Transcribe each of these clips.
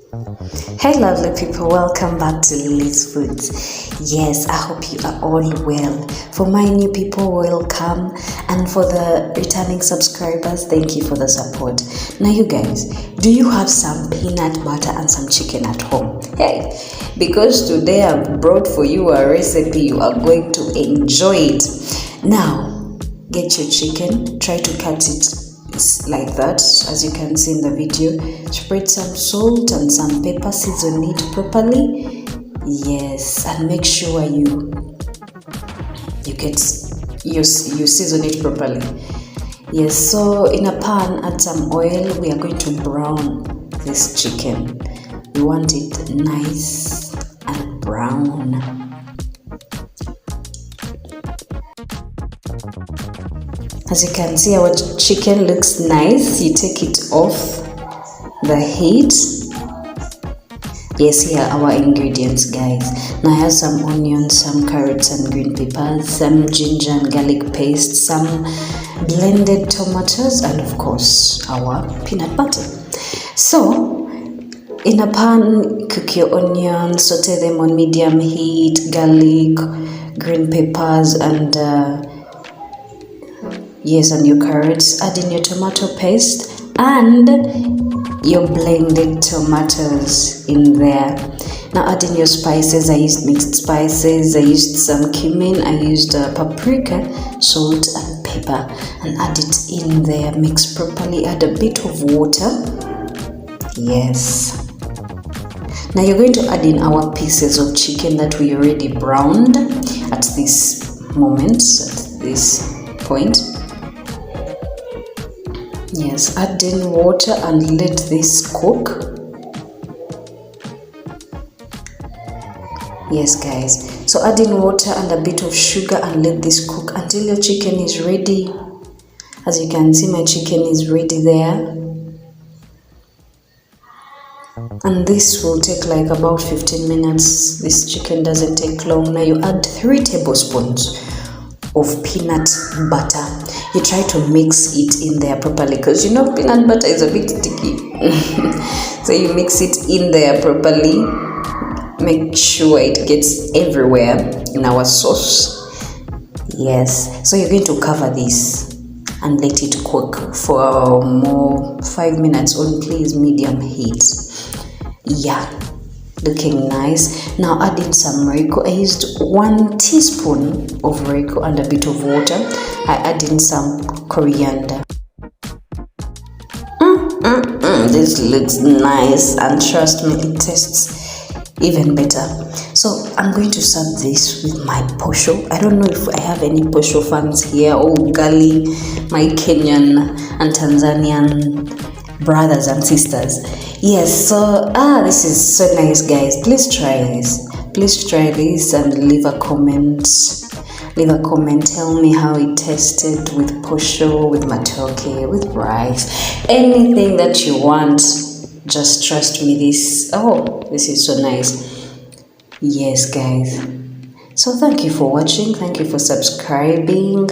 Hey lovely people, welcome back to Lily's Foods. Yes, I hope you are all well. For my new people, welcome, and for the returning subscribers, thank you for the support. Now you guys, do you have some peanut butter and some chicken at home? Hey, because today I've brought for you a recipe you are going to enjoy it. Now, get your chicken, try to cut it like that, as you can see in the video. Spread some salt and some pepper, season it properly. Yes, and make sure you season it properly. Yes, so in a pan, add some oil. We are going to brown this chicken. We want it nice and brown. As you can see, our chicken looks nice. You take it off the heat. Yes, here are our ingredients, guys. Now I have some onions, some carrots and green peppers, some ginger and garlic paste, some blended tomatoes, and of course our peanut butter. So in a pan, cook your onions, saute them on medium heat, garlic, green peppers, and and your carrots. Add in your tomato paste and your blended tomatoes in there. Now add in your spices. I used mixed spices. I used some cumin. I used paprika, salt and pepper, and add it in there. Mix properly. Add a bit of water. Yes. Now you're going to add in our pieces of chicken that we already browned at this moment, at this point. Yes, add in water and let this cook. Yes guys, so add in water and a bit of sugar and let this cook until your chicken is ready. As you can see, my chicken is ready there. And this will take like about 15 minutes. This chicken doesn't take long. Now you add 3 tablespoons of peanut butter. You try to mix it in there properly because you know peanut butter is a bit sticky. So you mix it in there properly. Make sure it gets everywhere in our sauce. Yes, so you're going to cover this and let it cook for more 5 minutes on, please, medium heat. Yeah, looking nice. Now add in some Royco. I used 1 teaspoon of Royco and a bit of water. I add in some coriander. This looks nice, and trust me, it tastes even better. So I'm going to serve this with my posho. I don't know if I have any posho fans here. Oh, Gali, my Kenyan and Tanzanian brothers and sisters. Yes, so this is so nice, guys. Please try this. Please try this and leave a comment. Leave a comment. Tell me how it tasted with posho, with matoke, with rice, anything that you want. Just trust me. This is so nice. Yes, guys. So thank you for watching. Thank you for subscribing.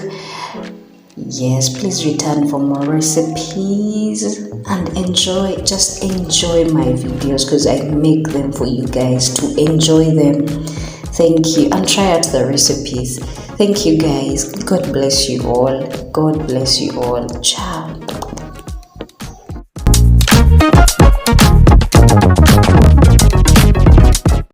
Yes, please return for more recipes and just enjoy my videos because I make them for you guys to enjoy them. Thank you, and try out the recipes. Thank you guys. God bless you all. God bless you all. Ciao.